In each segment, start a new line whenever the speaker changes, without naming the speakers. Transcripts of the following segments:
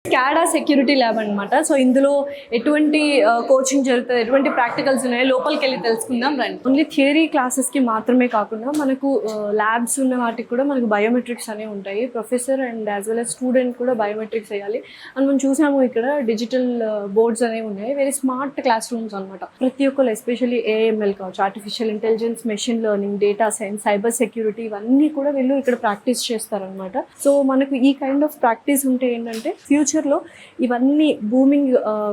స్కాడా security lab అనమాట. So ఇందులో ఎటువంటి కోచింగ్ జరుగుతుంది, ఎటువంటి ప్రాక్టికల్స్ ఉన్నాయో లోపలికి వెళ్ళి తెలుసుకుందాం రండి. ఓన్లీ థియరీ క్లాసెస్కి మాత్రమే కాకుండా మనకు ల్యాబ్స్ ఉన్న వాటికి కూడా మనకు బయోమెట్రిక్స్ అనేవి ఉంటాయి. Professor and as well as student కూడా బయోమెట్రిక్స్ వేయాలి. అండ్ మనం చూసాము ఇక్కడ డిజిటల్ బోర్డ్స్ అనేవి ఉన్నాయి. వెరీ స్మార్ట్ క్లాస్ రూమ్స్ అనమాట. ప్రతి ఒక్కరు ఎస్పెషల్లీ ఏఎంఎల్ కావచ్చు, artificial intelligence, machine learning, data science, cyber security ఇవన్నీ కూడా వీళ్ళు ఇక్కడ ప్రాక్టీస్ చేస్తారనమాట. సో మనకు ఈ కైండ్ ఆఫ్ ప్రాక్టీస్ ఉంటే ఏంటంటే ఫ్యూచర్లో ఇవన్నీ బూమింగ్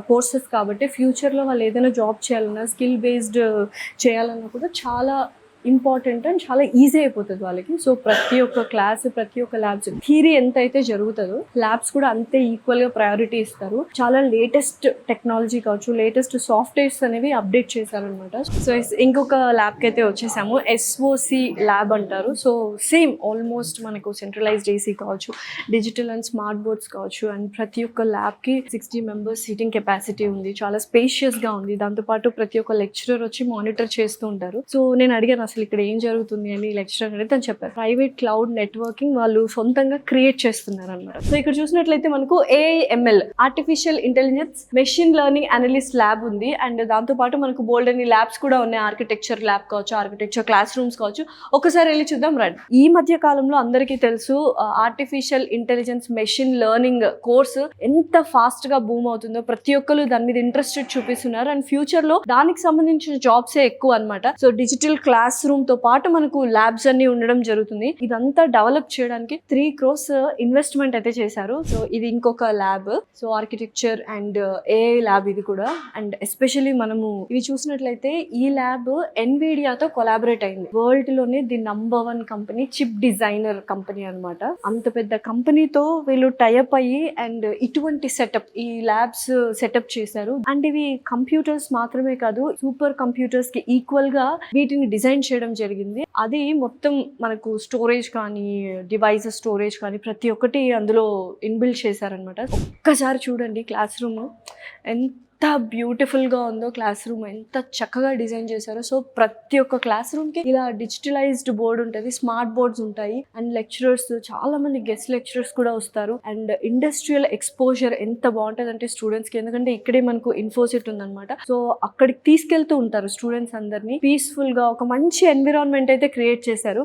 కోర్సెస్ కాబట్టి ఫ్యూచర్లో వాళ్ళు ఏదైనా జాబ్ చేయాలన్నా, స్కిల్ బేస్డ్ చేయాలన్నా కూడా చాలా ఇంపార్టెంట్ అండ్ చాలా ఈజీ అయిపోతుంది వాళ్ళకి. సో ప్రతి ఒక్క క్లాస్, ప్రతి ఒక్క ల్యాబ్స్ థియరీ ఎంత అయితే జరుగుతుందో ల్యాబ్స్ కూడా అంతే ఈక్వల్గా ప్రయారిటీ ఇస్తారు. చాలా లేటెస్ట్ టెక్నాలజీ కావచ్చు, లేటెస్ట్ సాఫ్ట్వేర్స్ అనేవి అప్డేట్ చేశారనమాట. సో ఇంకొక ల్యాబ్కి అయితే వచ్చేసాము. ఎస్ఓసి ల్యాబ్ అంటారు. సో సేమ్ ఆల్మోస్ట్ మనకు సెంట్రలైజ్డ్ ఏసీ కావచ్చు, డిజిటల్ అండ్ స్మార్ట్ బోర్డ్స్ కావచ్చు, అండ్ ప్రతి ఒక్క ల్యాబ్కి 60 మెంబర్స్ సీటింగ్ కెపాసిటీ ఉంది. చాలా స్పేషియస్గా ఉంది. దాంతోపాటు ప్రతి ఒక్క లెక్చరర్ వచ్చి మానిటర్ చేస్తూ ఉంటారు. సో నేను అడిగాను అసలు ఇక్కడ ఏం జరుగుతుంది అని లెక్చరర్ అనేది తను చెప్పారు. ప్రైవేట్ క్లౌడ్ నెట్వర్కింగ్ వాళ్ళు సొంతంగా క్రియేట్ చేస్తున్నారు అనమాట. సో ఇక్కడ చూసినట్లయితే మనకు AIML, artificial intelligence machine learning analyst lab ఉంది. అండ్ దాంతోపాటు మనకు బోల్డ్ అని ల్యాబ్స్ కూడా ఉన్నాయి. ఆర్కిటెక్చర్ ల్యాబ్ కావచ్చు, ఆర్కిటెక్చర్ క్లాస్ రూమ్స్ కావచ్చు. ఒకసారి వెళ్ళి చూద్దాం రండి. ఈ మధ్య కాలంలో అందరికీ తెలుసు artificial intelligence machine learning course ఎంత ఫాస్ట్ గా బూమ్ అవుతుందో. ప్రతి ఒక్కరు దాని మీద ఇంట్రెస్టెడ్ చూపిస్తున్నారు. అండ్ ఫ్యూచర్ లో దానికి సంబంధించిన జాబ్సే ఎక్కువ అనమాట. సో డిజిటల్ క్లాస్ రూమ్ తో పాటు మనకు ల్యాబ్స్ అన్ని ఉండడం జరుగుతుంది. ఇదంతా డెవలప్ చేయడానికి 3 crores ఇన్వెస్ట్మెంట్ అయితే చేశారు. సో ఇది ఇంకొక lab. So architecture and AI lab ఇది కూడా. అండ్ ఎస్పెషల్లీ మనము ఇవి చూసినట్లయితే ఈ ల్యాబ్ ఎన్విడియాతో కొలాబరేట్ అయింది. వరల్డ్ లోనే the number 1 company, chip designer company అనమాట. అంత పెద్ద కంపెనీతో వీళ్ళు టైఅప్ అయ్యి అండ్ ఇటువంటి సెటప్, ఈ ల్యాబ్స్ సెటప్ చేశారు. అండ్ ఇవి కంప్యూటర్స్ మాత్రమే కాదు, సూపర్ కంప్యూటర్స్ కి ఈక్వల్ గా వీటిని డిజైన్ చేయడం జరిగింది. అది మొత్తం మనకు స్టోరేజ్ కానీ, డివైసెస్ స్టోరేజ్ కానీ ప్రతి ఒక్కటి అందులో ఇన్బిల్డ్ చేశారనమాట. ఒక్కసారి చూడండి క్లాస్ రూమ్ ఎంత బ్యూటిఫుల్గా ఉందో, క్లాస్ రూమ్ ఎంత చక్కగా డిజైన్ చేశారో. సో ప్రతి ఒక్క క్లాస్ రూమ్కి ఇలా డిజిటలైజ్డ్ బోర్డ్ ఉంటుంది, స్మార్ట్ బోర్డ్స్ ఉంటాయి. అండ్ లెక్చరర్స్, చాలా మంది గెస్ట్ లెక్చరర్స్ కూడా వస్తారు. అండ్ ఇండస్ట్రియల్ ఎక్స్పోజర్ ఎంత బాగుంటుంది అంటే స్టూడెంట్స్కి, ఎందుకంటే ఇక్కడే మనకు ఇన్ఫోసిట్ ఉందన్నమాట. సో అక్కడికి తీసుకెళ్తూ ఉంటారు స్టూడెంట్స్ అందరినీ. పీస్ఫుల్గా ఒక మంచి ఎన్విరాన్మెంట్ అయితే క్రియేట్ చేశారు.